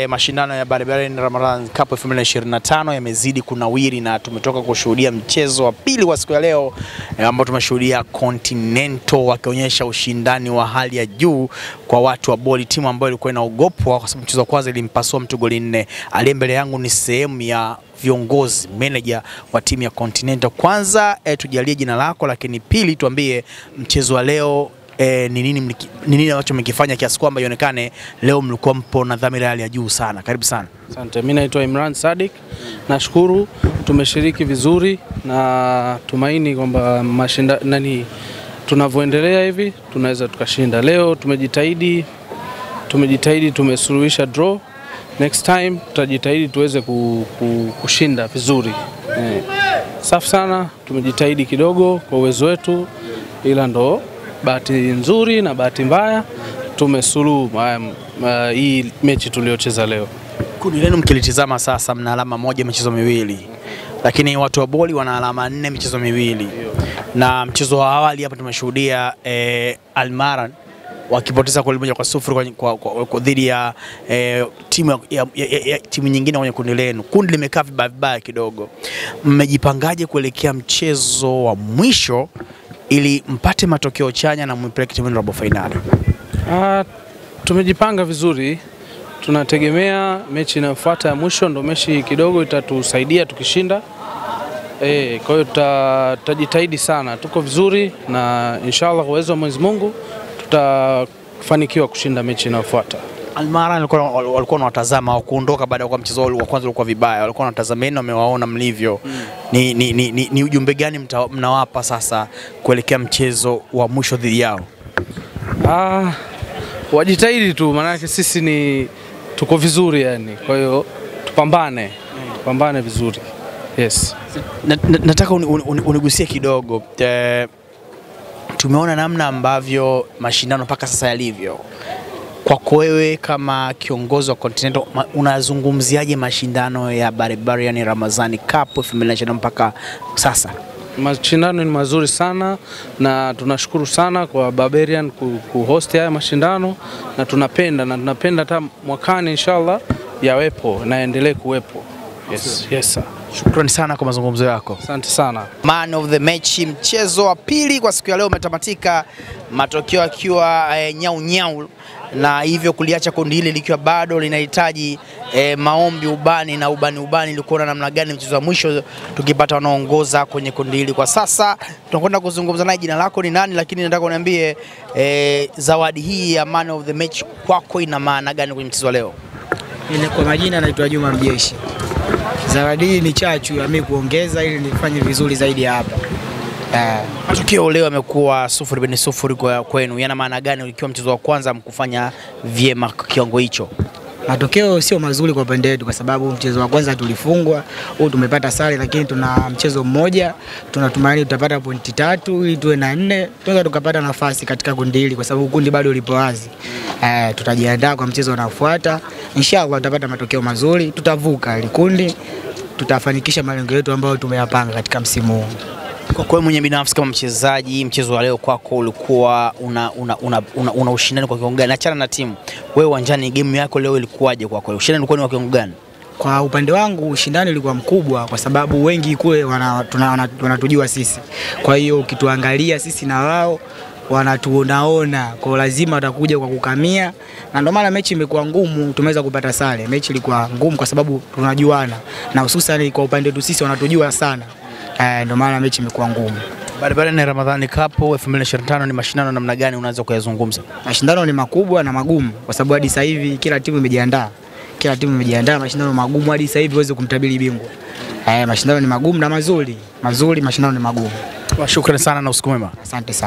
mashindano ya Barbarian Ramadhan Cup 2025 yamezidi kunawiri na tumetoka kushuhudia mchezo wa pili wa siku ya leo ambao tumeshuhudia Continental wakionyesha ushindani wa hali ya juu kwa watu wa boli, timu ambayo ilikuwa inaogopwa kwa sababu mchezo wa kwanza ilimpasua mtu goli 4. Aliye mbele yangu ni sehemu ya viongozi, manager wa timu ya Continental. Kwanza tujalie jina lako, lakini pili tuambie mchezo wa leo ni nini ambacho mkifanya kiasi kwamba ionekane leo mlikuwa mpo na dhamira hali ya juu sana. Karibu sana. Asante. Mimi naitwa Imran Sadik. Nashukuru tumeshiriki vizuri na tumaini kwamba tunavyoendelea hivi tunaweza tukashinda. Leo tumejitahidi tumesuluhisha draw. Next time tutajitahidi tuweze kushinda vizuri. Safi sana, tumejitahidi kidogo kwa uwezo wetu, ila ndo bahati nzuri na bahati mbaya tumesuluhu hii mechi tuliocheza leo. Kundi lenu mkilitizama sasa mna alama 1 michezo miwili. Lakini watu wa boli wana alama 4 michezo miwili. Na mchezo wa awali hapa tumeshuhudia Almaran wakipoteza goli 1-0 kwa dhidi ya timu nyingine kwenye kundi lenu. Kundi limekaa vibaya kidogo. Mmejipangaje kuelekea mchezo wa mwisho ili mpate matokeo chanya na mpeleke timu robo finali? Tumejipanga vizuri. Tunategemea mechi inayofuata ya mwisho ndo mechi kidogo itatusaidia tukishinda. Kwa hiyo tutajitahidi sana. Tuko vizuri na inshallah kwa uwezo wa Mwenyezi Mungu tutafanikiwa kushinda mechi inayofuata. Almaran walikuwa wanatazama kuondoka baada ya mchezo wa kwanza ulikuwa vibaya. Walikuwa wanatazameni, wamewaona mlivyo. Ni ujumbe gani mnawapa sasa kuelekea mchezo wa mwisho dhidi yao? Wajitahidi tu, maana yake sisi tuko vizuri yani. Kwa hiyo tupambane vizuri. Yes. Nataka unigusie kidogo. Tumeona namna ambavyo mashindano mpaka sasa yalivyo. Kwako wewe kama kiongozi wa Continental, unazungumziaje mashindano ya Barbarian Ramadhan Cup 2025 mpaka sasa? Mashindano ni mazuri sana na tunashukuru sana kwa Barbarian kuhost haya mashindano, na tunapenda hata mwakani inshallah yawepo na endelee kuwepo. Yes sir. Shukrani sana kwa mazungumzo yako. Asante sana. Man of the match, mchezo wa pili kwa siku ya leo umetamatika, matokeo yakiwa nyau na hivyo kuliacha kundi hili likiwa bado linahitaji maombi ubani na ubani ilikuwa na namna gani mchezo wa mwisho tukipata wanaongoza kwenye kundi hili. Kwa sasa tunakwenda kuzungumza naye, jina lako ni nani, lakini nataka uniambie zawadi hii ya man of the match kwako ina maana gani kwenye mchezo wa leo? Kwa majina naitwa Juma Mjeshi. Zawadi hii ni chachu ya mimi kuongeza ili nifanye vizuri zaidi hapa. Matokeo leo yamekuwa 0-0 kwenu. Yana maana gani ikiwa mchezo wa kwanza mkufanya vyema kiwango hicho? Matokeo sio mazuri kwa pande yetu kwa sababu mchezo wa kwanza tulifungwa, huu tumepata sare, lakini tuna mchezo mmoja, tunatumaini tutapata pointi 3 ili tuwe na 4, tunaweza tukapata nafasi katika kundi hili kwa sababu kundi bado lipo wazi. Tutajiandaa kwa mchezo unaofuata. Inshallah tutapata matokeo mazuri, tutavuka ile kundi, tutafanikisha malengo yetu ambayo tumeyapanga katika msimu huu. Kwa kweli mwenye binafsi kama mchezaji, mchezo wa leo kwako ulikuwa una ushindani kwa kiwango gani? Achana na timu, wewe uwanjani game yako leo ilikuwaje kwako? Ushindani ulikuwa ni wa kiwango gani? Kwa upande wangu ushindani ulikuwa mkubwa kwa sababu wengi kule wanatujua sisi. Kwa hiyo ukituangalia sisi na wao wanatuonaona, kwa lazima watakuja kwa kukamia, na ndio maana mechi imekuwa ngumu, tumeweza kupata sare. Mechi ilikuwa ngumu kwa sababu tunajuana na hususan kwa upande wetu sisi wanatujua sana. Ndio maana mechi imekuwa ngumu. Barbarian Ramadhan Cup 2025 ni mashindano namna gani unaweza kuyazungumza? Mashindano ni makubwa na magumu kwa sababu hadi sasa hivi kila timu imejiandaa. Mashindano magumu hadi sasa hivi uweze kumtabiri bingwa. Mashindano ni magumu na mazuri, mashindano ni magumu. Shukrani sana na usiku mwema. Asante sana.